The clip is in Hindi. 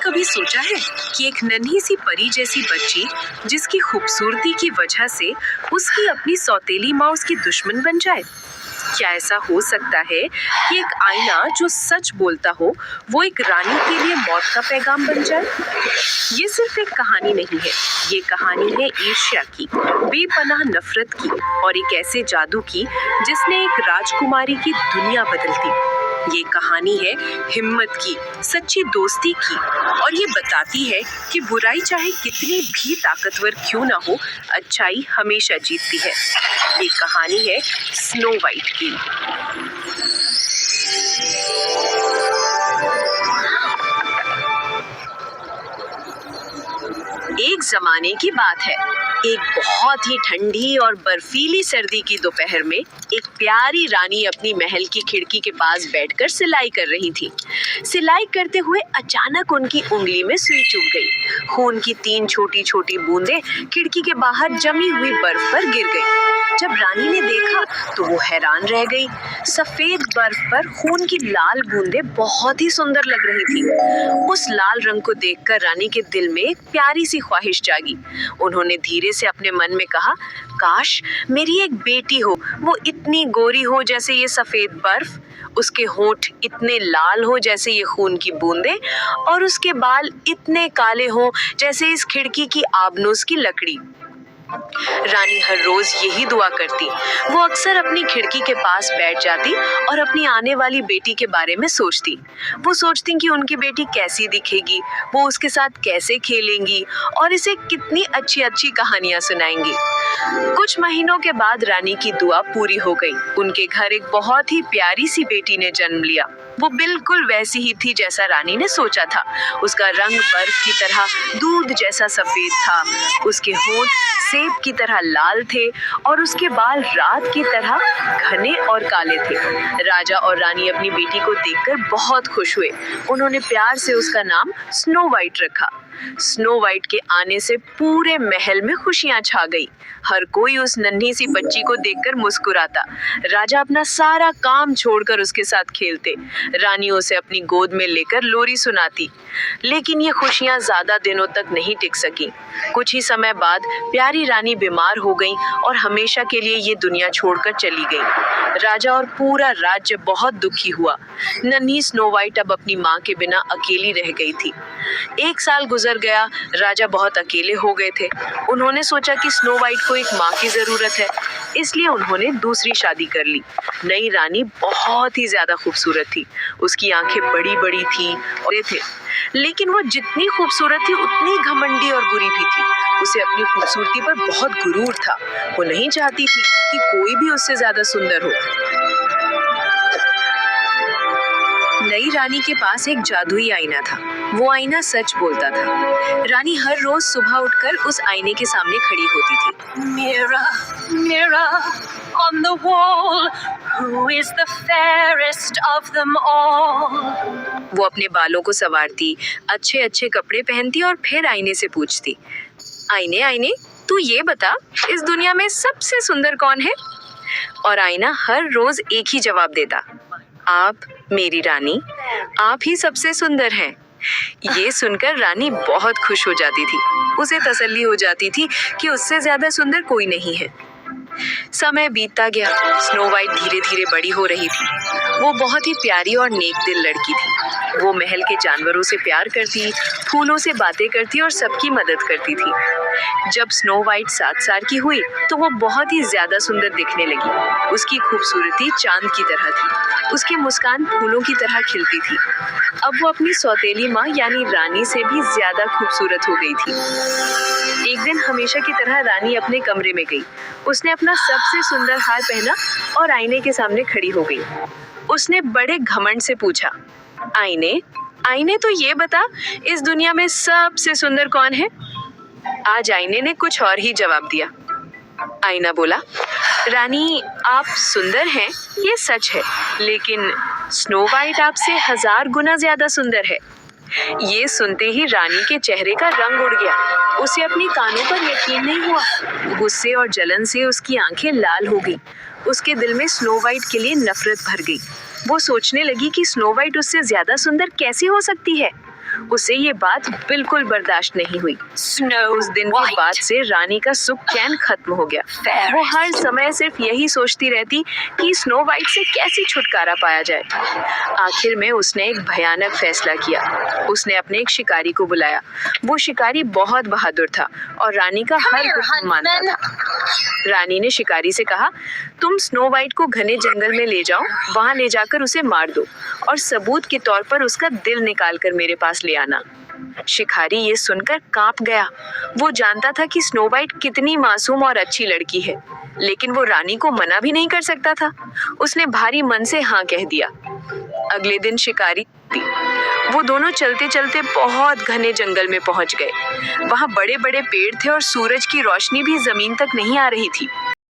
कभी सोचा है कि एक नन्ही सी परी जैसी बच्ची जिसकी खूबसूरती की वजह से उसकी अपनी सौतेली माँ उसकी दुश्मन बन जाए? क्या ऐसा हो सकता है कि एक आईना जो सच बोलता हो वो एक रानी के लिए मौत का पैगाम बन जाए? ये सिर्फ एक कहानी नहीं है, ये कहानी है ईर्ष्या की, बेपनाह नफरत की और एक ऐसे जादू की जिसने एक राजकुमारी की दुनिया बदल दी। ये कहानी है हिम्मत की, सच्ची दोस्ती की और ये बताती है कि बुराई चाहे कितनी भी ताकतवर क्यों ना हो, अच्छाई हमेशा जीतती है। ये कहानी है स्नो वाइट की। एक जमाने की बात है, एक बहुत ही ठंडी और बर्फीली सर्दी की दोपहर में एक प्यारी रानी अपनी महल की खिड़की के पास बैठकर सिलाई कर रही थी। सिलाई करते हुए अचानक उनकी उंगली में सुई चुभ गई। खून की 3 छोटी छोटी बूंदें खिड़की के बाहर जमी हुई बर्फ पर गिर गई। जब रानी ने देखा तो वो हैरान रह गई। सफेद बर्फ पर खून की लाल बूंदें बहुत ही सुंदर लग रही थी। उस लाल रंग को देखकर रानी के दिल में एक प्यारी सी ख्वाहिश जागी। उन्होंने धीरे से अपने मन में कहा, काश मेरी एक बेटी हो, वो इतनी गोरी हो जैसे ये सफेद बर्फ, उसके होंठ इतने लाल हो जैसे ये खून की बूंदें और उसके बाल इतने काले हो जैसे इस खिड़की की आबनूस की लकड़ी। रानी हर रोज यही दुआ करती। वो अक्सर अपनी खिड़की के पास बैठ जाती और अपनी आने वाली बेटी के बारे में सोचती। वो सोचती कि उनकी बेटी कैसी दिखेगी, वो उसके साथ कैसे खेलेंगी और इसे कितनी अच्छी अच्छी कहानियां सुनाएंगी। कुछ महीनों के बाद रानी की दुआ पूरी हो गई। उनके घर एक बहुत ही प्यारी सी बेटी ने जन्म लिया। वो बिल्कुल वैसी ही थी जैसा रानी ने सोचा था। उसका रंग बर्फ की तरह दूध जैसा सफेद था, उसके होंठ सेब की तरह लाल थे और उसके बाल रात की तरह घने और काले थे। राजा और रानी अपनी बेटी को देखकर बहुत खुश हुए। उन्होंने प्यार से उसका नाम स्नो वाइट रखा। स्नो वाइट के आने से पूरे महल में खुशियां छा गई। हर कोई उस नन्ही सी बच्ची को देखकर मुस्कुराता। राजा अपना सारा काम छोड़कर उसके साथ खेलते। रानी उसे अपनी गोद में लेकर लोरी सुनाती। लेकिन ये खुशियां ज्यादा दिनों तक नहीं टिक सकी। कुछ ही समय बाद प्यारी रानी बीमार हो गई और हमेशा के लिए ये दुनिया छोड़कर चली गई। राजा और पूरा राज्य बहुत दुखी हुआ। नन्ही स्नो वाइट अब अपनी माँ के बिना अकेली रह गई थी। 1 साल गुजर गया। राजा बहुत अकेले हो गए थे। उन्होंने सोचा कि स्नो वाइट को एक माँ की जरूरत है, इसलिए उन्होंने दूसरी शादी कर ली। नई रानी बहुत ही ज्यादा खूबसूरत थी। उसकी आंखें बड़ी बड़ी थी और थे, लेकिन वो जितनी खूबसूरत थी उतनी घमंडी और बुरी भी थी। उसे अपनी खूबसूरती पर बहुत गुरूर था। वो नहीं चाहती थी कि कोई भी उससे ज्यादा सुंदर हो। नई रानी के पास एक जादुई आईना था। वो आईना सच बोलता था। रानी हर रोज सुबह उठकर उस आईने के सामने खड़ी होती थी। Mirror, mirror on the wall, who is the fairest of them all? वो अपने बालों को संवारती, अच्छे अच्छे कपड़े पहनती और फिर आईने से पूछती, आईने आईने तू ये बता, इस दुनिया में सबसे सुंदर कौन है? और आईना हर रोज एक ही जवाब देता, आप मेरी रानी, आप ही सबसे सुंदर हैं। ये सुनकर रानी बहुत खुश हो जाती थी। उसे तसल्ली हो जाती थी कि उससे ज्यादा सुंदर कोई नहीं है। समय बीतता गया। स्नो वाइट धीरे धीरे बड़ी हो रही थी। वो बहुत ही प्यारी और नेक दिल लड़की थी। वो महल के जानवरों से प्यार करती, फूलों से बातें करती और सबकी मदद करती थी। जब स्नो वाइट 7 साल की हुई तो वो बहुत ही ज्यादा सुंदर दिखने लगी। उसकी खूबसूरती चांद की तरह थी। उसकी मुस्कान फूलों की तरह खिलती थी। अब वो अपनी सौतेली माँ यानी रानी से भी ज्यादा खूबसूरत हो गई थी। एक दिन हमेशा की तरह रानी अपने कमरे में गई। उसने अपना सबसे सुंदर हार पहना और आईने के सामने खड़ी हो गई। उसने बड़े घमंड से पूछा, आईने आईने तो ये बता, इस दुनिया में सबसे सुंदर कौन है? आज आईने ने कुछ और ही जवाब दिया। आईना बोला, रानी आप सुंदर हैं ये सच है, लेकिन स्नो वाइट आपसे 1000 गुना ज्यादा सुंदर है। ये सुनते ही रानी के चेहरे का रंग उड़ गया। उसे अपने कानों पर यकीन नहीं हुआ। गुस्से और जलन से उसकी आंखें लाल हो गई। उसके दिल में स्नो वाइट के लिए नफरत भर गई। वो सोचने लगी कि स्नो वाइट उससे ज्यादा सुंदर कैसे हो सकती है। उसे ये बात बिल्कुल बर्दाश्त नहीं हुई। Snow उस दिन के बाद White, से रानी का सुख चैन खत्म हो गया। वो हर समय सिर्फ यही सोचती रहती कि स्नो वाइट से कैसे छुटकारा पाया जाए। आखिर में उसने एक भयानक फैसला किया। उसने अपने एक शिकारी को बुलाया। वो शिकारी बहुत बहादुर था और रानी का हर Here, हुक्म मानता huntsman. था। रानी ने शिकारी से कहा, तुम स्नो वाइट को घने जंगल में ले जाओ, वहां ले जाकर उसे मार दो और सबूत के तौर पर उसका दिल निकाल कर मेरे पास ले आना। शिकारी ये सुनकर कांप गया। वो जानता था कि स्नो वाइट कितनी मासूम और अच्छी लड़की है, लेकिन वो रानी को मना भी नहीं कर सकता था। उसने भारी मन से हाँ कह दिया। अगले दिन शिकारी वो दोनों चलते चलते बहुत घने जंगल में पहुंच गए। वहां बड़े बड़े पेड़ थे और सूरज की रोशनी भी जमीन तक नहीं आ रही थी।